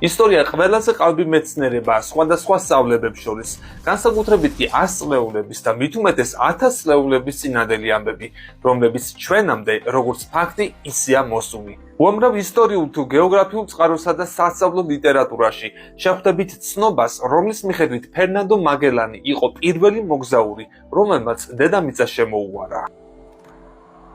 ისტორია ყველაზე ყალბი მეცნიერებაა სხვადასხვა სწავლებებს შორის, განსაკუთრებით კი 100 წლეულების და მით უმეტეს 1000 წლეულების წინანდელი ამბები, რომლებიც ჩვენამდე როგორც ფაქტი ისეა მოსული. უამრავ ისტორიულ თუ გეოგრაფიულ წყაროსა და სასწავლო ლიტერატურაში შეხვდებით ცნობას, რომლის მიხედვით ფერნანდო მაგელანი იყო პირველი მოგზაური, რომელმაც დედამიწა შემოუარა.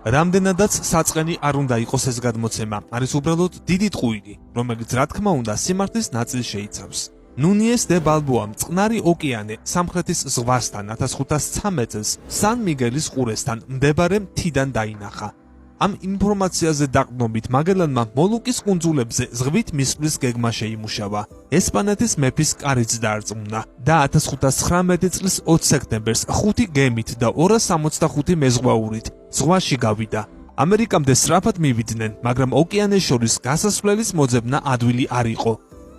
რამდენადაც საწყენი არ უნდა იყოს ეს გადმოცემა, არის უბრალოდ დიდი ტყუილი, რომელიც რა თქმა უნდა სიმართლის ნაწილს შეიცავს. ნუნიეს დე ბალბოამ წყნარი ოკეანე სამხრეთის ზღვასთან 1513 წელს სან მიგელის ყურესთან მდებარე მთიდან დაინახა. ამ ინფორმაციაზე დაყრდნობით მაგელანმა მოლუკის კუნძულებზე ზღვით მისვლის გეგმა შეიმუშავა. ესპანეთის მეფის კარიც დაარწმუნა და 1519 წლის 20 სექტემბერს 5 გემით და 265 მეზღვაურით ზღვაში გავიდა. ამერიკამდე სწრაფად მივიდნენ, მაგრამ ოკეანეს შორის გასასვლელის მოძებნა ადვილი არ იყო.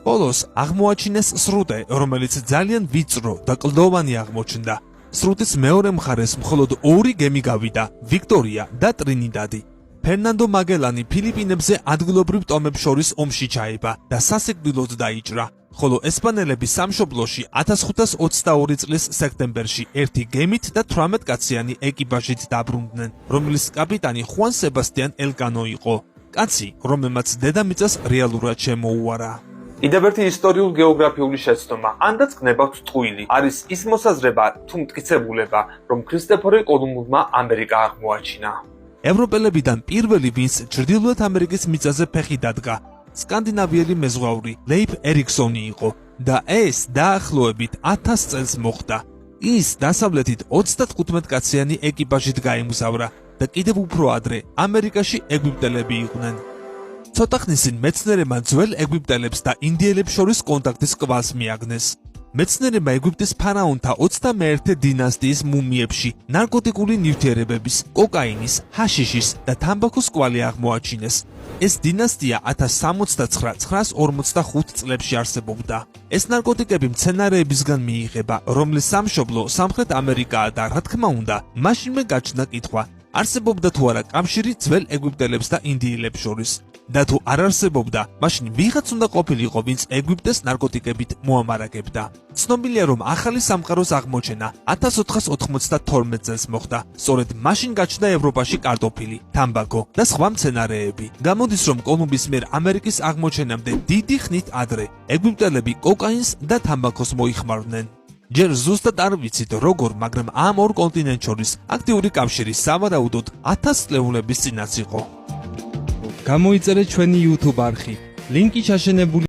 ბოლოს აღმოაჩინეს სრუტე, რომელიც ძალიან ვიწრო და კლდოვანი აღმოჩნდა. სრუტის მეორე მხარეს მხოლოდ 2 გემი გავიდა, ვიქტორია და ტრინიდადი. ფერნანდო მაგელანი ფილიპინებზე ადგილობრივ ტომებს შორის ომში ჩაება და სასიკვდილოდ დაიჭრა, ხოლო ესპანელები სამშობლოში 1522 წლის სექტემბერში 1 გემით და 18 კაციანი ეკიპაჟით დაბრუნდნენ, რომლის კაპიტანი ხუან სებასტიან ელკანო იყო, კაცი, რომელმაც დედამიწას რეალურად შემოუარა. კიდევ ერთი ისტორიულ გეოგრაფიული შეცდომა, ანდაც გნებავთ ტყუილი, არის ის მოსაზრება თუ მტკიცებულება, რომ ქრისტეფორე კოლუმბმა ამერიკა აღმოაჩინა. ევროპელებიდან პირველი, ვინც ჩრდილოეთ ამერიკის მიწაზე ფეხი დადგა, სკანდინავიელი მეზღვაური ლეიფ ერიქსონი იყო და ეს დაახლოებით 1000 წელს მოხდა. ის დასავლეთით 35 კაციანი ეკიპაჟით გაემგზავრა და კიდევ უფრო ადრე ამერიკაში ეგვიპტელები იყვნენ. ცოტა ხნის წინ მეცნიერებმა ძველ ეგვიპტელებს და ინდიელებს შორის კონტაქტის კვალს მიაგნეს. მეცნიერებმა ეგვიპტის ფარაონთა 21 დინასტიის მუმიებში ნარკოტიკული ნივთიერებების, კოკაინის, ჰაშიშის და თამბაქოს კვალი აღმოაჩინეს. ეს დინასტია 1069-945 წლებში არსებობდა. ეს ნარკოტიკები მცენარეებისგან მიიღება, რომლის სამშობლო სამხრეთ ამერიკაა და რა თქმა უნდა, მაშინვე გაჩნდა კითხვა, არსებობდა თუ არა კავშირი ძველ ეგვიპტელებს და ინდიელებს შორის. და თუ არ არსებობდა, მაშინ ვიღაც უნდა ყოფილიყო, ვინც ეგვიპტეს ნარკოტიკებით მოამარაგებდა. ცნობილია, რომ ახალი სამყაროს აღმოჩენა 1492 წელს მოხდა. სწორედ მაშინ გაჩნდა ევროპაში კარტოფილი, თამბაქო და სხვა მცენარეები. გამოდის, რომ კოლუმბის მიერ ამერიკის აღმოჩენამდე დიდი ხნით ადრე ეგვიპტელები კოკაინს და თამბაქოს მოიხმარდნენ. ჯერ ზუსტად არ ვიცით როგორ, მაგრამ ამ ორ კონტინენტს შორის აქტიური კავშირი სავარაუდოდ 1000 წლეულების წინაც იყო. გამოიწერეთ ჩვენი YouTube არხი. ლინკი ჩაშენებული